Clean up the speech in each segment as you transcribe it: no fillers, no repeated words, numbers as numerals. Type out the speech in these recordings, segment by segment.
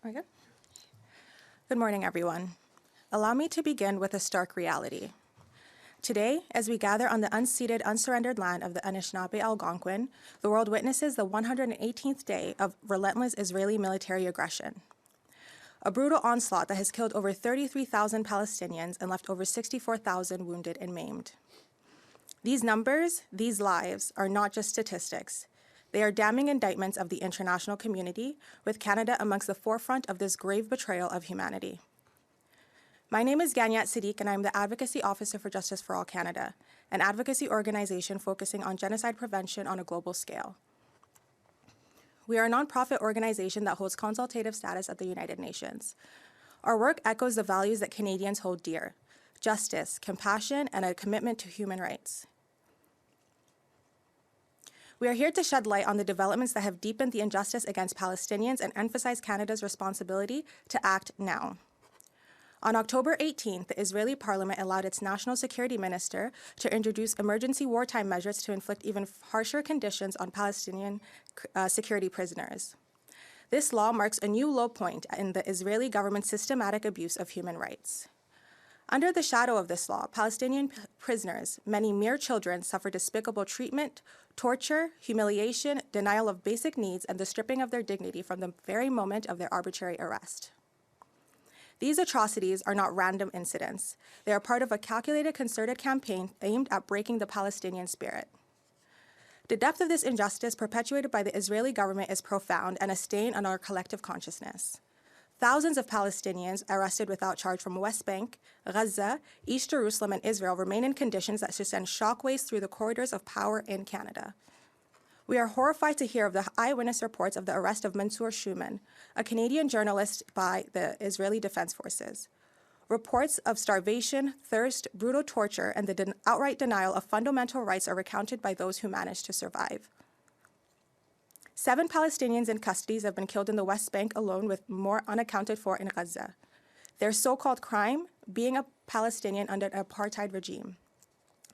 Okay. Good morning, everyone. Allow me to begin with a stark reality. Today, as we gather on the unceded, unsurrendered land of the Anishinaabe Algonquin, the world witnesses the 118th day of relentless Israeli military aggression. A brutal onslaught that has killed over 33,000 Palestinians and left over 64,000 wounded and maimed. These numbers, these lives, are not just statistics. They are damning indictments of the international community, with Canada amongst the forefront of this grave betrayal of humanity. My name is Ganyat Siddiq, and I'm the Advocacy Officer for Justice for All Canada, an advocacy organization focusing on genocide prevention on a global scale. We are a nonprofit organization that holds consultative status at the United Nations. Our work echoes the values that Canadians hold dear: justice, compassion, and a commitment to human rights. We are here to shed light on the developments that have deepened the injustice against Palestinians and emphasize Canada's responsibility to act now. On October 18th, the Israeli parliament allowed its national security minister to introduce emergency wartime measures to inflict even harsher conditions on Palestinian security prisoners. This law marks a new low point in the Israeli government's systematic abuse of human rights. Under the shadow of this law, Palestinian prisoners, many mere children, suffer despicable treatment, torture, humiliation, denial of basic needs, and the stripping of their dignity from the very moment of their arbitrary arrest. These atrocities are not random incidents. They are part of a calculated, concerted campaign aimed at breaking the Palestinian spirit. The depth of this injustice perpetuated by the Israeli government is profound and a stain on our collective consciousness. Thousands of Palestinians arrested without charge from West Bank, Gaza, East Jerusalem, and Israel remain in conditions that should send shockwaves through the corridors of power in Canada. We are horrified to hear of the eyewitness reports of the arrest of Mansour Shuman, a Canadian journalist by the Israeli Defense Forces. Reports of starvation, thirst, brutal torture, and the outright denial of fundamental rights are recounted by those who managed to survive. 7 Palestinians in custody have been killed in the West Bank alone, with more unaccounted for in Gaza. Their so-called crime, being a Palestinian under an apartheid regime.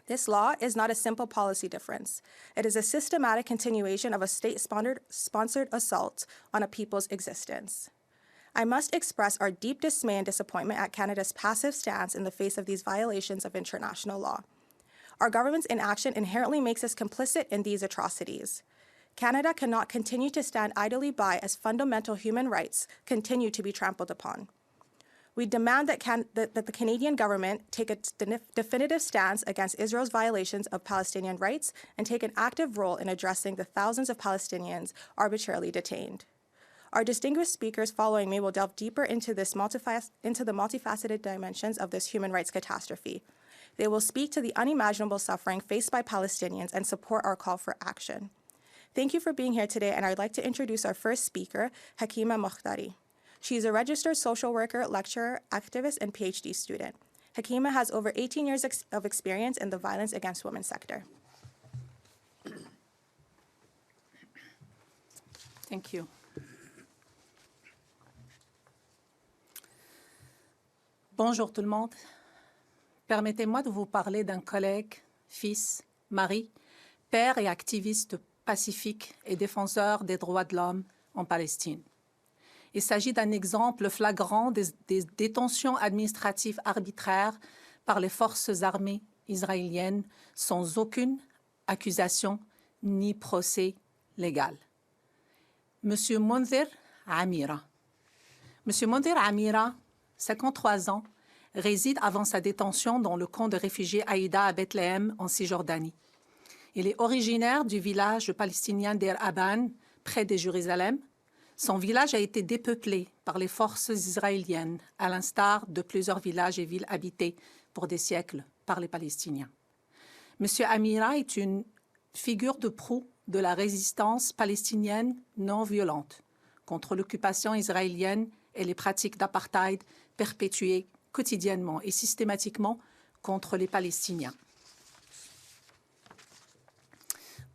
This law is not a simple policy difference. It is a systematic continuation of a state-sponsored assault on a people's existence. I must express our deep dismay and disappointment at Canada's passive stance in the face of these violations of international law. Our government's inaction inherently makes us complicit in these atrocities. Canada cannot continue to stand idly by as fundamental human rights continue to be trampled upon. We demand that the Canadian government take a definitive stance against Israel's violations of Palestinian rights and take an active role in addressing the thousands of Palestinians arbitrarily detained. Our distinguished speakers following me will delve deeper into the multifaceted dimensions of this human rights catastrophe. They will speak to the unimaginable suffering faced by Palestinians and support our call for action. Thank you for being here today, and I'd like to introduce our first speaker, Hakima Mokhtari. She is a registered social worker, lecturer, activist, and PhD student. Hakima has over 18 years of experience in the violence against women sector. Thank you. Bonjour tout le monde. Permettez-moi de vous parler d'un collègue, fils, mari, père et activiste pacifique et défenseur des droits de l'homme en Palestine. Il s'agit d'un exemple flagrant des détentions administratives arbitraires par les forces armées israéliennes sans aucune accusation ni procès légal. Monsieur Monzir Amira. Monsieur Monzir Amira, 53 ans, réside avant sa détention dans le camp de réfugiés Aïda à Bethléem, en Cisjordanie. Il est originaire du village palestinien d'Er Aban, près de Jérusalem. Son village a été dépeuplé par les forces israéliennes, à l'instar de plusieurs villages et villes habités pour des siècles par les Palestiniens. Monsieur Amira est une figure de proue de la résistance palestinienne non violente contre l'occupation israélienne et les pratiques d'apartheid perpétuées quotidiennement et systématiquement contre les Palestiniens.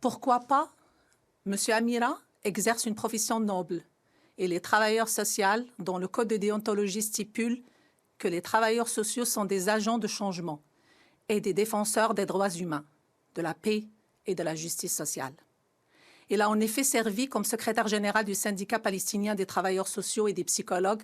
Pourquoi pas? Monsieur Amira exerce une profession noble et les travailleurs sociaux, dont le code de déontologie stipule que les travailleurs sociaux sont des agents de changement et des défenseurs des droits humains, de la paix et de la justice sociale. Il a en effet servi comme secrétaire général du syndicat palestinien des travailleurs sociaux et des psychologues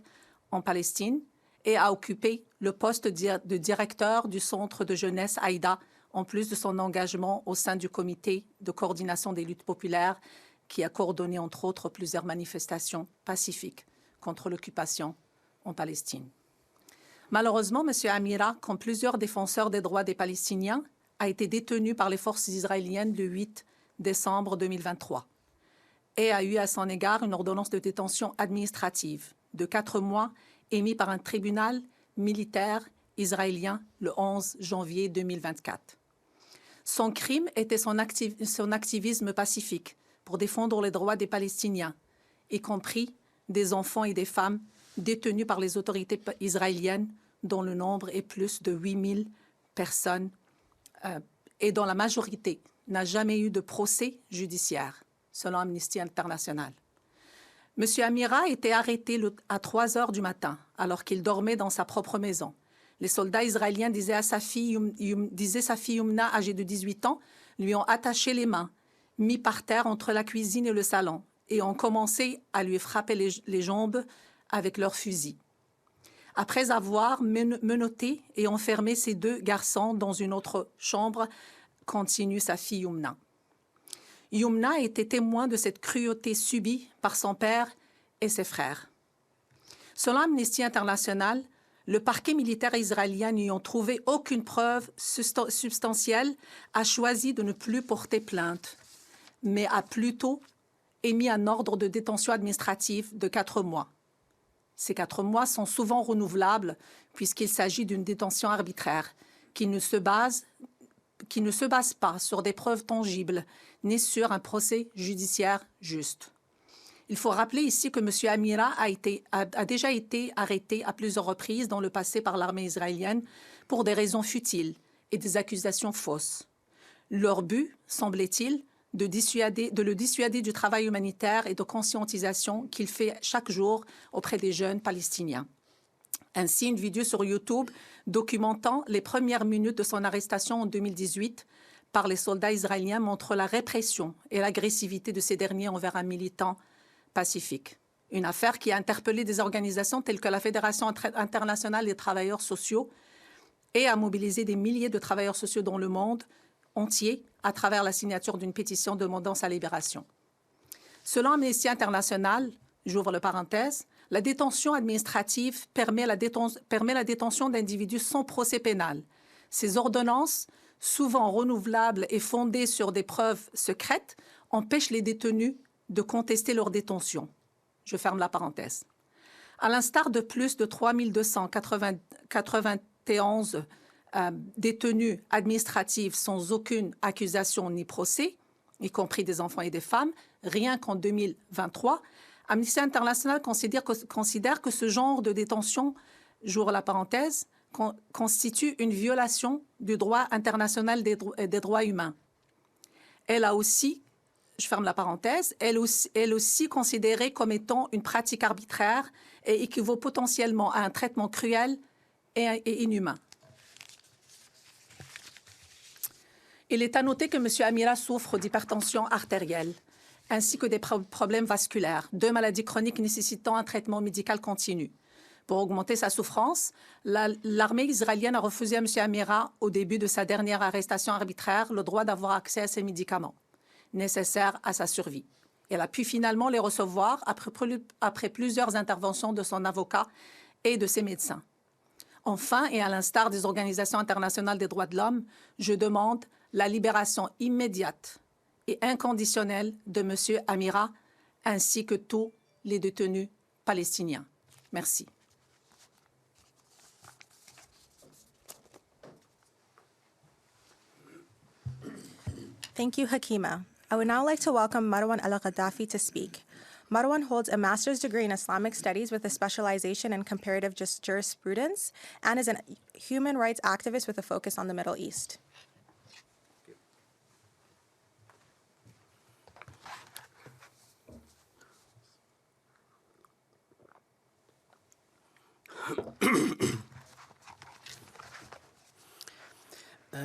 en Palestine et a occupé le poste de directeur du centre de jeunesse Aïda, en plus de son engagement au sein du comité de coordination des luttes populaires qui a coordonné, entre autres, plusieurs manifestations pacifiques contre l'occupation en Palestine. Malheureusement, M. Amira, comme plusieurs défenseurs des droits des Palestiniens, a été détenu par les forces israéliennes le 8 décembre 2023 et a eu à son égard une ordonnance de détention administrative de 4 mois émise par un tribunal militaire israélien le 11 janvier 2024. Son crime était son activisme pacifique pour défendre les droits des Palestiniens, y compris des enfants et des femmes détenus par les autorités israéliennes, dont le nombre est plus de 8000 personnes et dont la majorité n'a jamais eu de procès judiciaire, selon Amnesty International. M. Amira a été arrêté à 3 heures du matin, alors qu'il dormait dans sa propre maison. Les soldats israéliens disaient sa fille Yumna, âgée de 18 ans, lui ont attaché les mains, mis par terre entre la cuisine et le salon, et ont commencé à lui frapper les jambes avec leurs fusils. Après avoir menotté et enfermé ces 2 garçons dans une autre chambre, continue sa fille Yumna. Yumna a été témoin de cette cruauté subie par son père et ses frères. Selon Amnesty International, le parquet militaire israélien n'ayant trouvé aucune preuve substantielle a choisi de ne plus porter plainte, mais a plutôt émis un ordre de détention administrative de 4 mois. Ces 4 mois sont souvent renouvelables puisqu'il s'agit d'une détention arbitraire qui ne se base pas sur des preuves tangibles ni sur un procès judiciaire juste. Il faut rappeler ici que M. Amira a déjà été arrêté à plusieurs reprises dans le passé par l'armée israélienne pour des raisons futiles et des accusations fausses. Leur but, semblait-il, de le dissuader du travail humanitaire et de conscientisation qu'il fait chaque jour auprès des jeunes Palestiniens. Ainsi, une vidéo sur YouTube documentant les premières minutes de son arrestation en 2018 par les soldats israéliens montre la répression et l'agressivité de ces derniers envers un militant pacifique. Une affaire qui a interpellé des organisations telles que la Fédération internationale des travailleurs sociaux et a mobilisé des milliers de travailleurs sociaux dans le monde entier à travers la signature d'une pétition demandant sa libération. Selon Amnesty International, j'ouvre la parenthèse, la détention administrative permet la détention d'individus sans procès pénal. Ces ordonnances, souvent renouvelables et fondées sur des preuves secrètes, empêchent les détenus de contester leur détention. Je ferme la parenthèse. À l'instar de plus de 3291 détenus administratifs sans aucune accusation ni procès, y compris des enfants et des femmes, rien qu'en 2023, Amnesty International considère que ce genre de détention, j'ouvre la parenthèse, constitue une violation du droit international des droits humains. Elle a aussi, je ferme la parenthèse, elle aussi considérée comme étant une pratique arbitraire et équivaut potentiellement à un traitement cruel et inhumain. Il est à noter que M. Amira souffre d'hypertension artérielle ainsi que des problèmes vasculaires, 2 maladies chroniques nécessitant un traitement médical continu. Pour augmenter sa souffrance, l'armée israélienne a refusé à M. Amira, au début de sa dernière arrestation arbitraire, le droit d'avoir accès à ces médicaments nécessaires à sa survie. Elle a pu finalement les recevoir après plusieurs interventions de son avocat et de ses médecins. Enfin, et à l'instar des organisations internationales des droits de l'homme, je demande la libération immédiate et inconditionnelle de M. Amira ainsi que tous les détenus palestiniens. Merci. Thank you, Hakima. I would now like to welcome Marwan Al-Gaddafi to speak. Marwan holds a master's degree in Islamic studies with a specialization in comparative jurisprudence and is a human rights activist with a focus on the Middle East.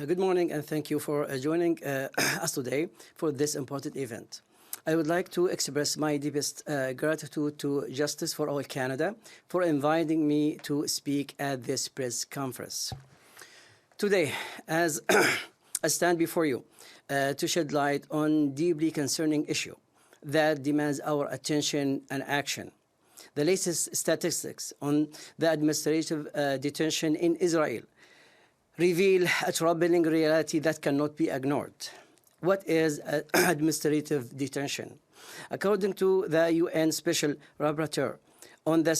Good morning, and thank you for joining us today for this important event. I would like to express my deepest gratitude to Justice for All Canada for inviting me to speak at this press conference. Today, as I stand before you to shed light on deeply concerning issue that demands our attention and action. The latest statistics on the administrative detention in Israel reveal a troubling reality that cannot be ignored. What is administrative detention? According to the UN Special Rapporteur on the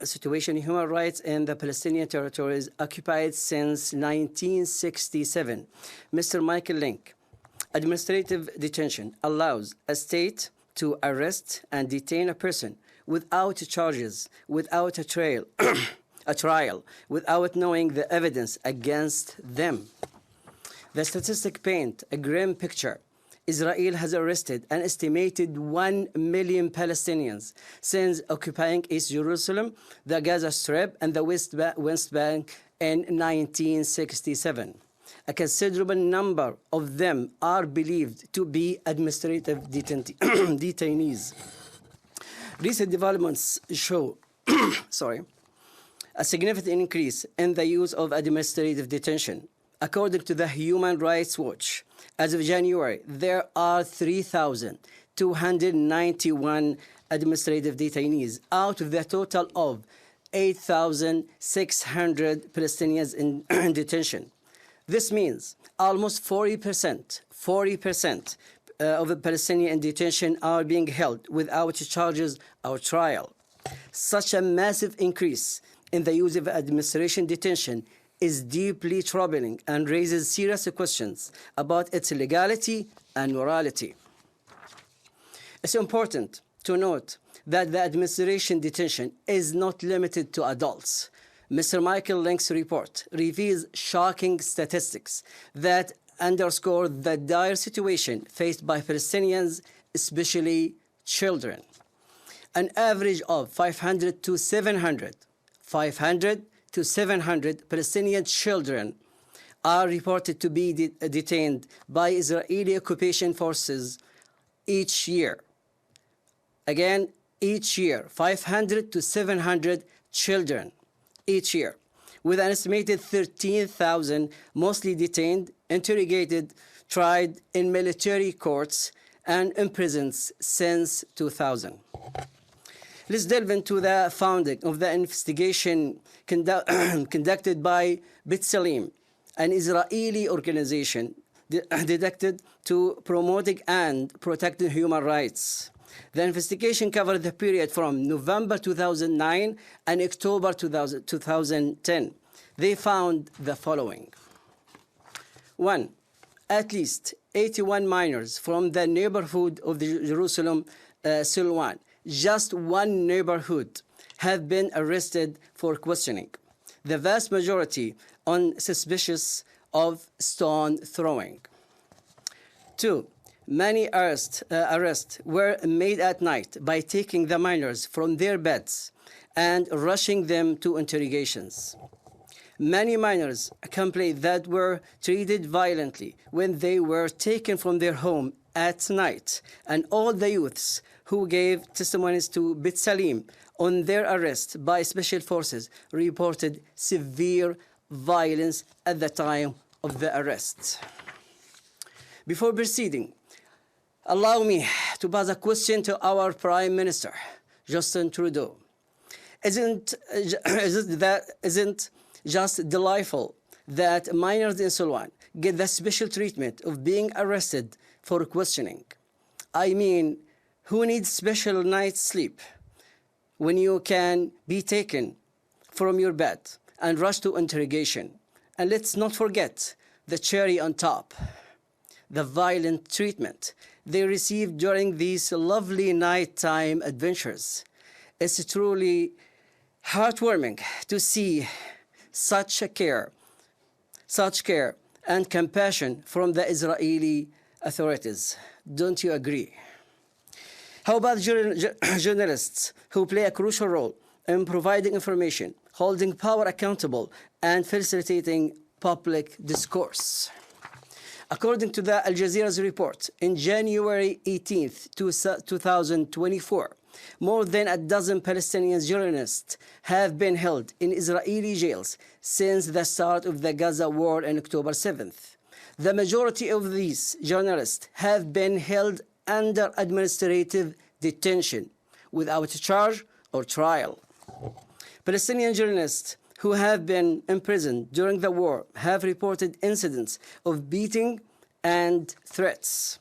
situation in human rights in the Palestinian territories occupied since 1967, Mr. Michael Link, administrative detention allows a state to arrest and detain a person without charges, without a trial, without knowing the evidence against them. The statistics paint a grim picture. Israel has arrested an estimated 1 million Palestinians since occupying East Jerusalem, the Gaza Strip, and the West Bank in 1967. A considerable number of them are believed to be administrative detainees. Recent developments show a significant increase in the use of administrative detention. According to the Human Rights Watch, as of January, there are 3,291 administrative detainees out of the total of 8,600 Palestinians in detention. This means almost 40% of the Palestinians in detention are being held without charges or trial. Such a massive increase in the use of administration detention is deeply troubling and raises serious questions about its legality and morality. It's important to note that the administration detention is not limited to adults. Mr. Michael Link's report reveals shocking statistics that underscore the dire situation faced by Palestinians, especially children. An average of 500 to 700 Palestinian children are reported to be detained by Israeli occupation forces each year. Again, each year, 500 to 700 children each year, with an estimated 13,000 mostly detained, interrogated, tried in military courts, and imprisoned since 2000. Let's delve into the founding of the investigation conducted by Salim, an Israeli organization dedicated to promoting and protecting human rights. The investigation covered the period from November 2009 and October 2010. They found the following. 1. At least 81 minors from the neighborhood of the Jerusalem, Silwan, just one neighborhood, have been arrested for questioning. The vast majority on suspicious of stone throwing. 2. Many arrests were made at night by taking the minors from their beds and rushing them to interrogations. Many minors complained that were treated violently when they were taken from their home at night, and all the youths who gave testimonies to Salim on their arrest by special forces reported severe violence at the time of the arrest. Before proceeding, allow me to pose a question to our Prime Minister, Justin Trudeau. Isn't just delightful that minors in Silwan get the special treatment of being arrested for questioning? I mean, who needs special night's sleep when you can be taken from your bed and rushed to interrogation? And let's not forget the cherry on top, the violent treatment they received during these lovely nighttime adventures. It's truly heartwarming to see such care and compassion from the Israeli authorities. Don't you agree? How about journalists who play a crucial role in providing information, holding power accountable, and facilitating public discourse? According to the Al Jazeera's report, in January 18th, 2024, more than a dozen Palestinian journalists have been held in Israeli jails since the start of the Gaza war on October 7th. The majority of these journalists have been held under administrative detention without charge or trial. Palestinian journalists who have been imprisoned during the war have reported incidents of beating and threats.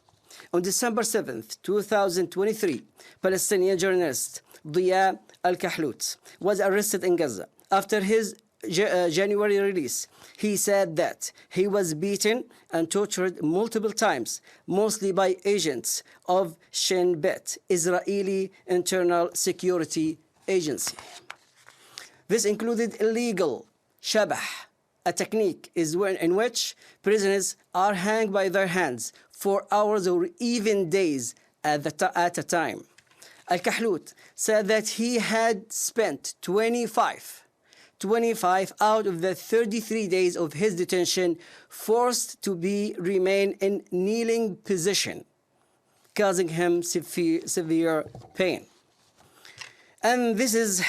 On December 7th, 2023, Palestinian journalist Nadia AbuZahra was arrested in Gaza. After his January release, he said that he was beaten and tortured multiple times, mostly by agents of Shin Bet, Israeli Internal Security Agency. This included illegal shabah, a technique in which prisoners are hanged by their hands for hours or even days at a time. Al-Kahlout said that he had spent 25 out of the 33 days of his detention forced to remain in kneeling position, causing him severe pain. And this is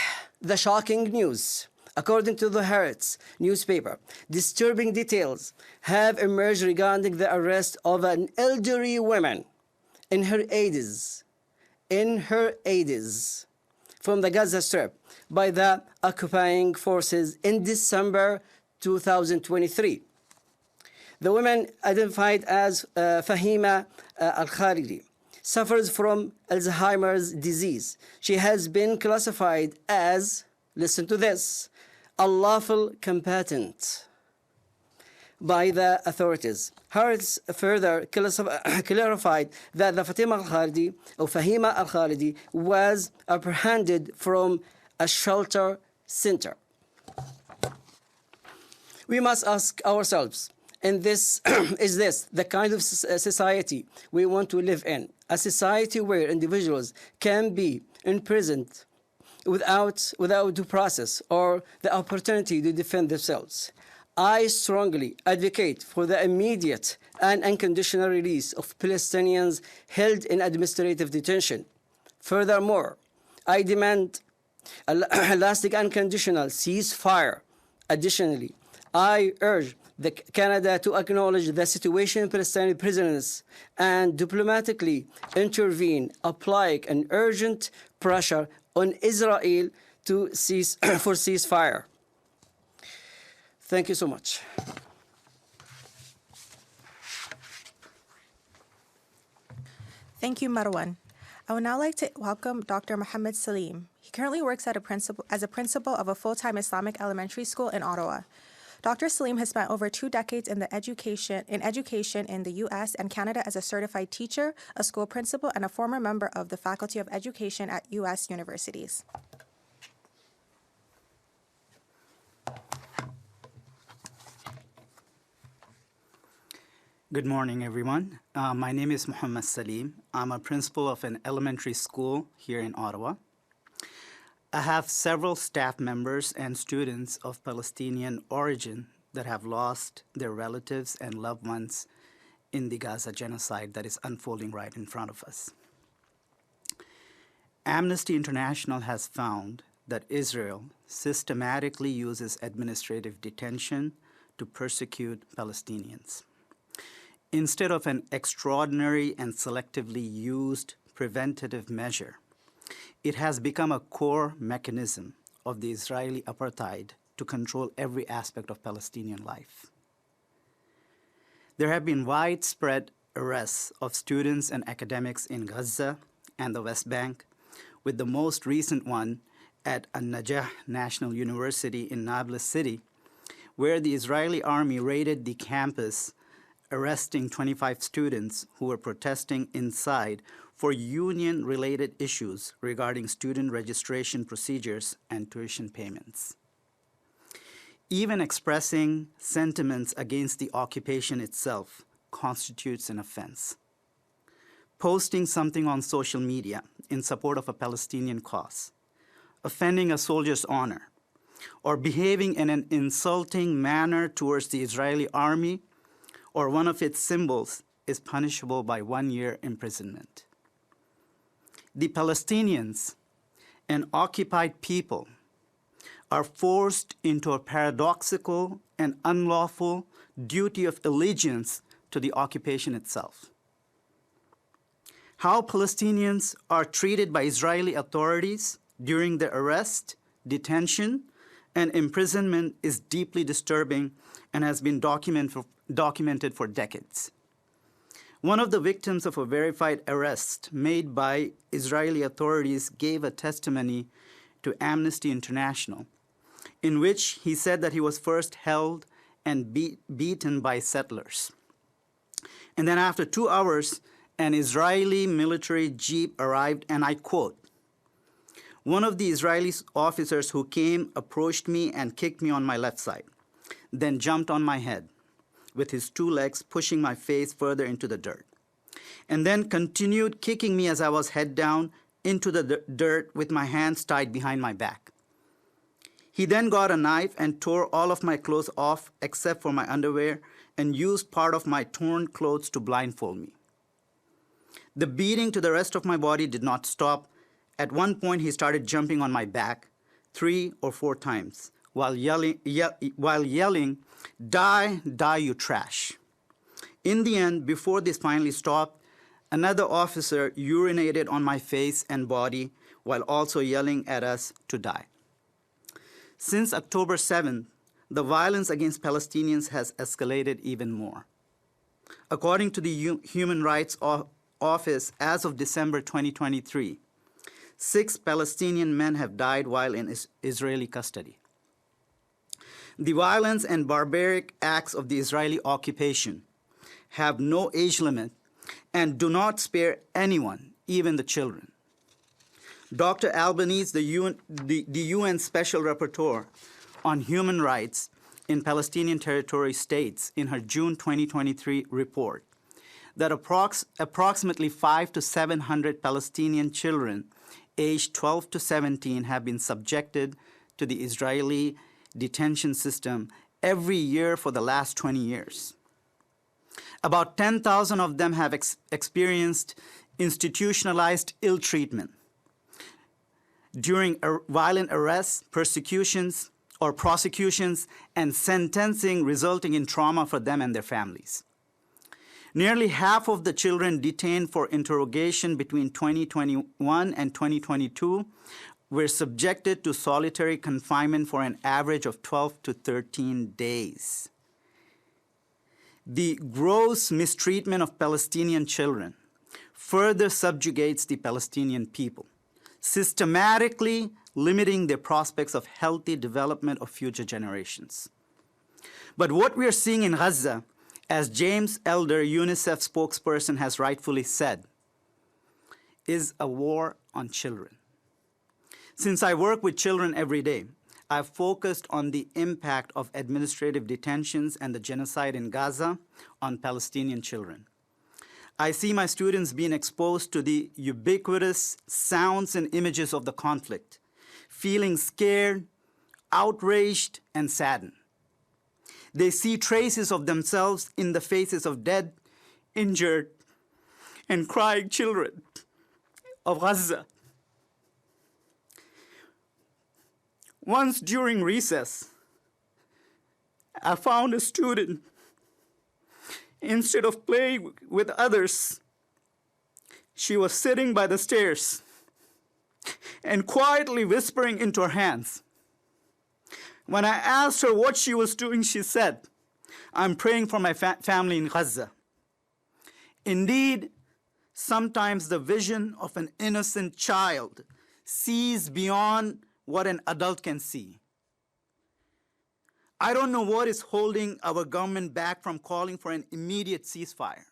the shocking news. According to the Haaretz newspaper, disturbing details have emerged regarding the arrest of an elderly woman in her 80s from the Gaza Strip by the occupying forces in December 2023. The woman, identified as Fahima Al-Khalidi, suffers from Alzheimer's disease. She has been classified as, listen to this, a lawful combatant by the authorities. Haaretz further clarified that the Fahima Al-Khalidi was apprehended from a shelter center. We must ask ourselves, is this the kind of society we want to live in? A society where individuals can be imprisoned without due process or the opportunity to defend themselves. I strongly advocate for the immediate and unconditional release of Palestinians held in administrative detention. Furthermore, I demand a lasting unconditional ceasefire. Additionally, I urge Canada to acknowledge the situation of Palestinian prisoners and diplomatically intervene, applying an urgent pressure on Israel to for ceasefire. Thank you so much. Thank you, Marwan. I would now like to welcome Dr. Mohammed Salim. He currently works as a principal of a full-time Islamic elementary school in Ottawa. Dr. Salim has spent over 2 decades in education in the U.S. and Canada as a certified teacher, a school principal, and a former member of the Faculty of Education at U.S. universities. Good morning, everyone. My name is Mohammed Salim. I'm a principal of an elementary school here in Ottawa. I have several staff members and students of Palestinian origin that have lost their relatives and loved ones in the Gaza genocide that is unfolding right in front of us. Amnesty International has found that Israel systematically uses administrative detention to persecute Palestinians. Instead of an extraordinary and selectively used preventative measure, it has become a core mechanism of the Israeli apartheid to control every aspect of Palestinian life. There have been widespread arrests of students and academics in Gaza and the West Bank, with the most recent one at An-Najah National University in Nablus City, where the Israeli army raided the campus, arresting 25 students who were protesting inside for union-related issues regarding student registration procedures and tuition payments. Even expressing sentiments against the occupation itself constitutes an offense. Posting something on social media in support of a Palestinian cause, offending a soldier's honor, or behaving in an insulting manner towards the Israeli army or one of its symbols is punishable by 1 year imprisonment. The Palestinians, an occupied people, are forced into a paradoxical and unlawful duty of allegiance to the occupation itself. How Palestinians are treated by Israeli authorities during their arrest, detention, and imprisonment is deeply disturbing and has been documented for decades. One of the victims of a verified arrest made by Israeli authorities gave a testimony to Amnesty International, in which he said that he was first held and beaten by settlers. And then after 2 hours, an Israeli military jeep arrived, and I quote, "One of the Israeli officers who came approached me and kicked me on my left side, then jumped on my head with his 2 legs, pushing my face further into the dirt, and then continued kicking me as I was head down into the dirt with my hands tied behind my back. He then got a knife and tore all of my clothes off except for my underwear and used part of my torn clothes to blindfold me. The beating to the rest of my body did not stop. At one point, he started jumping on my back 3 or 4 times while yelling, die, die, you trash. In the end, before this finally stopped, another officer urinated on my face and body while also yelling at us to die. Since October 7th, the violence against Palestinians has escalated even more. According to the Human Rights Office, as of December 2023, 6 Palestinian men have died while in Israeli custody. The violence and barbaric acts of the Israeli occupation have no age limit and do not spare anyone, even the children. Dr. Albanese, the UN Special Rapporteur on Human Rights in Palestinian Territory, states in her June 2023 report that approximately 500 to 700 Palestinian children aged 12 to 17 have been subjected to the Israeli detention system every year for the last 20 years. About 10,000 of them have experienced institutionalized ill treatment during violent arrests, persecutions, or prosecutions, and sentencing, resulting in trauma for them and their families. Nearly half of the children detained for interrogation between 2021 and 2022 were subjected to solitary confinement for an average of 12 to 13 days. The gross mistreatment of Palestinian children further subjugates the Palestinian people, systematically limiting their prospects of healthy development of future generations. But what we are seeing in Gaza, as James Elder, UNICEF spokesperson, has rightfully said, is a war on children. Since I work with children every day, I've focused on the impact of administrative detentions and the genocide in Gaza on Palestinian children. I see my students being exposed to the ubiquitous sounds and images of the conflict, feeling scared, outraged, and saddened. They see traces of themselves in the faces of dead, injured, and crying children of Gaza. Once during recess, I found a student, instead of playing with others, she was sitting by the stairs and quietly whispering into her hands. When I asked her what she was doing, she said, "I'm praying for my family in Gaza." Indeed, sometimes the vision of an innocent child sees beyond what an adult can see. I don't know what is holding our government back from calling for an immediate ceasefire.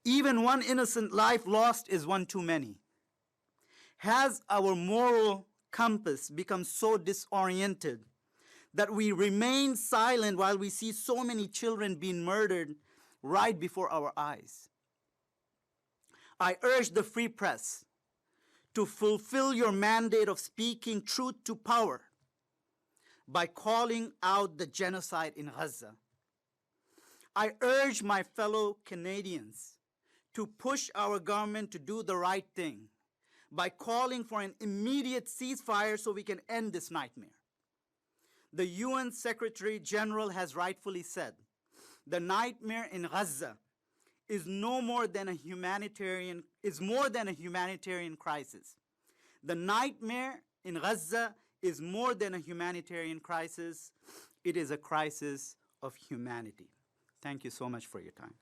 Even one innocent life lost is one too many. Has our moral compass become so disoriented that we remain silent while we see so many children being murdered right before our eyes? I urge the free press to fulfill your mandate of speaking truth to power by calling out the genocide in Gaza. I urge my fellow Canadians to push our government to do the right thing by calling for an immediate ceasefire so we can end this nightmare. The UN Secretary General has rightfully said, the nightmare in Gaza is more than a humanitarian crisis. The nightmare in Gaza is more than a humanitarian crisis. It is a crisis of humanity. Thank you so much for your time.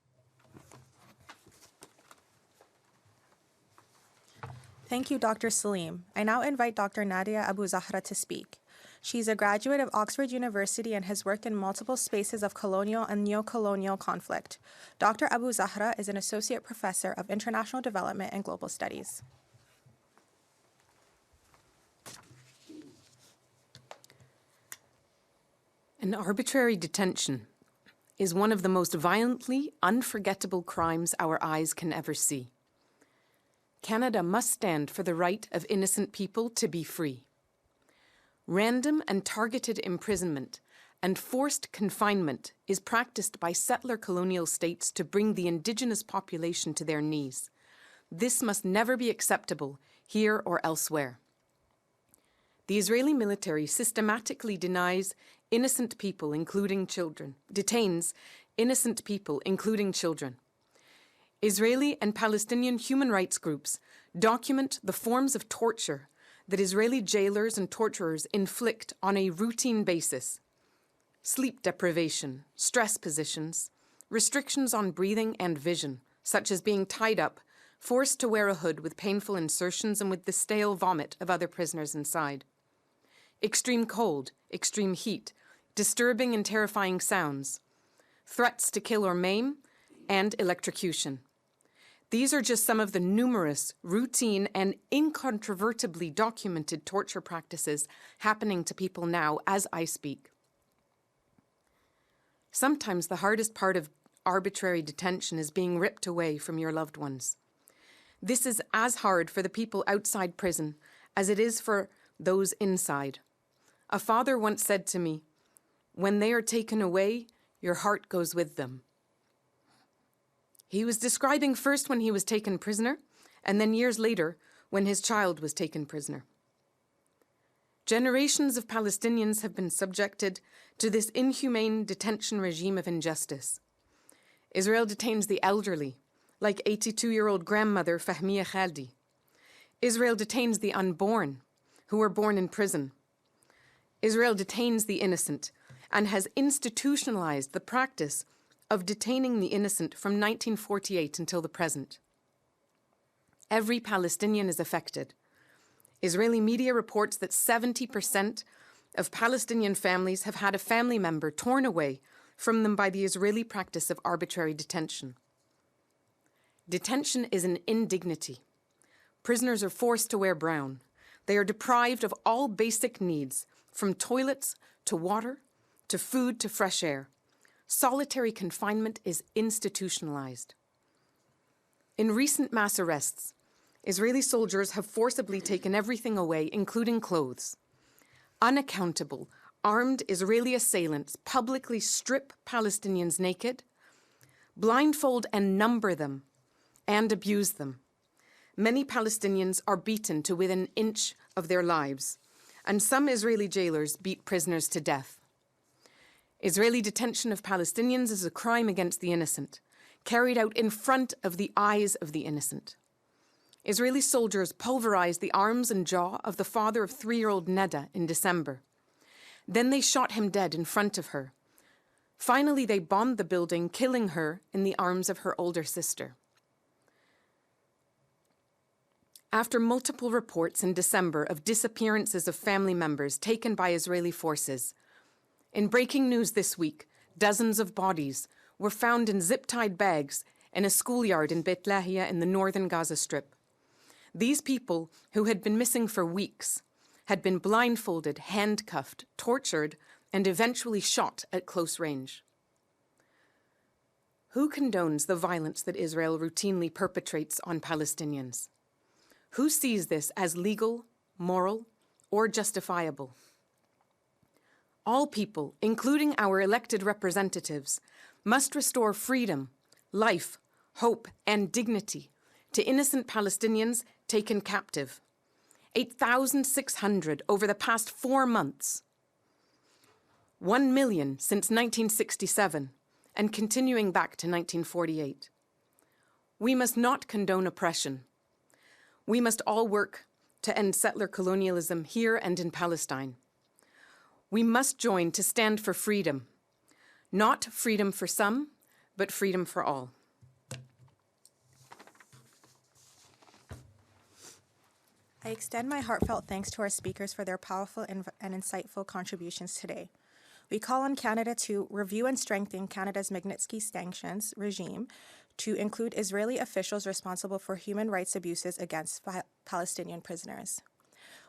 Thank you, Dr. Salim. I now invite Dr. Nadia AbuZahra to speak. She's a graduate of Oxford University and has worked in multiple spaces of colonial and neo-colonial conflict. Dr. AbuZahra is an associate professor of international development and global studies. An arbitrary detention is one of the most violently unforgettable crimes our eyes can ever see. Canada must stand for the right of innocent people to be free. Random and targeted imprisonment and forced confinement is practiced by settler colonial states to bring the Indigenous population to their knees. This must never be acceptable here or elsewhere. The Israeli military systematically detains innocent people, including children. Israeli and Palestinian human rights groups document the forms of torture that Israeli jailers and torturers inflict on a routine basis. Sleep deprivation, stress positions, restrictions on breathing and vision, such as being tied up, forced to wear a hood with painful insertions and with the stale vomit of other prisoners inside. Extreme cold, extreme heat, disturbing and terrifying sounds, threats to kill or maim, and electrocution. These are just some of the numerous, routine, and incontrovertibly documented torture practices happening to people now as I speak. Sometimes the hardest part of arbitrary detention is being ripped away from your loved ones. This is as hard for the people outside prison as it is for those inside. A father once said to me, "When they are taken away, your heart goes with them." He was describing first when he was taken prisoner, and then years later when his child was taken prisoner. Generations of Palestinians have been subjected to this inhumane detention regime of injustice. Israel detains the elderly, like 82-year-old grandmother Fahmiya Khaldi. Israel detains the unborn, who were born in prison. Israel detains the innocent and has institutionalized the practice of detaining the innocent from 1948 until the present. Every Palestinian is affected. Israeli media reports that 70% of Palestinian families have had a family member torn away from them by the Israeli practice of arbitrary detention. Detention is an indignity. Prisoners are forced to wear brown. They are deprived of all basic needs, from toilets to water to food to fresh air. Solitary confinement is institutionalized. In recent mass arrests, Israeli soldiers have forcibly taken everything away, including clothes. Unaccountable, armed Israeli assailants publicly strip Palestinians naked, blindfold and number them, and abuse them. Many Palestinians are beaten to within an inch of their lives, and some Israeli jailers beat prisoners to death. Israeli detention of Palestinians is a crime against the innocent, carried out in front of the eyes of the innocent. Israeli soldiers pulverized the arms and jaw of the father of 3-year-old Nadia in December. Then they shot him dead in front of her. Finally, they bombed the building, killing her in the arms of her older sister. After multiple reports in December of disappearances of family members taken by Israeli forces, in breaking news this week, dozens of bodies were found in zip-tied bags in a schoolyard in Beit Lahia in the northern Gaza Strip. These people, who had been missing for weeks, had been blindfolded, handcuffed, tortured, and eventually shot at close range. Who condones the violence that Israel routinely perpetrates on Palestinians? Who sees this as legal, moral, or justifiable? All people, including our elected representatives, must restore freedom, life, hope, and dignity to innocent Palestinians taken captive. 8,600 over the past 4 months. 1 million since 1967, and continuing back to 1948. We must not condone oppression. We must all work to end settler colonialism here and in Palestine. We must join to stand for freedom. Not freedom for some, but freedom for all. I extend my heartfelt thanks to our speakers for their powerful and insightful contributions today. We call on Canada to review and strengthen Canada's Magnitsky sanctions regime to include Israeli officials responsible for human rights abuses against Palestinian prisoners.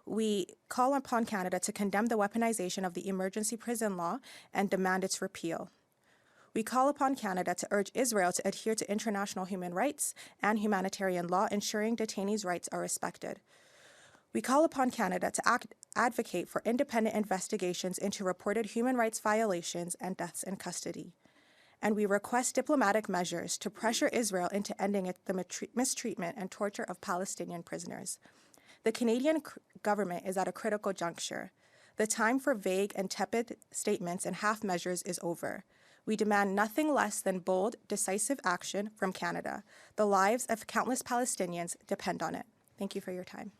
We call upon Canada to condemn the weaponization of the emergency prison law and demand its repeal. We call upon Canada to urge Israel to adhere to international human rights and humanitarian law, ensuring detainees' rights are respected. We call upon Canada to advocate for independent investigations into reported human rights violations and deaths in custody. And we request diplomatic measures to pressure Israel into ending the mistreatment and torture of Palestinian prisoners. The Canadian government is at a critical juncture. The time for vague and tepid statements and half measures is over. We demand nothing less than bold, decisive action from Canada. The lives of countless Palestinians depend on it. Thank you for your time.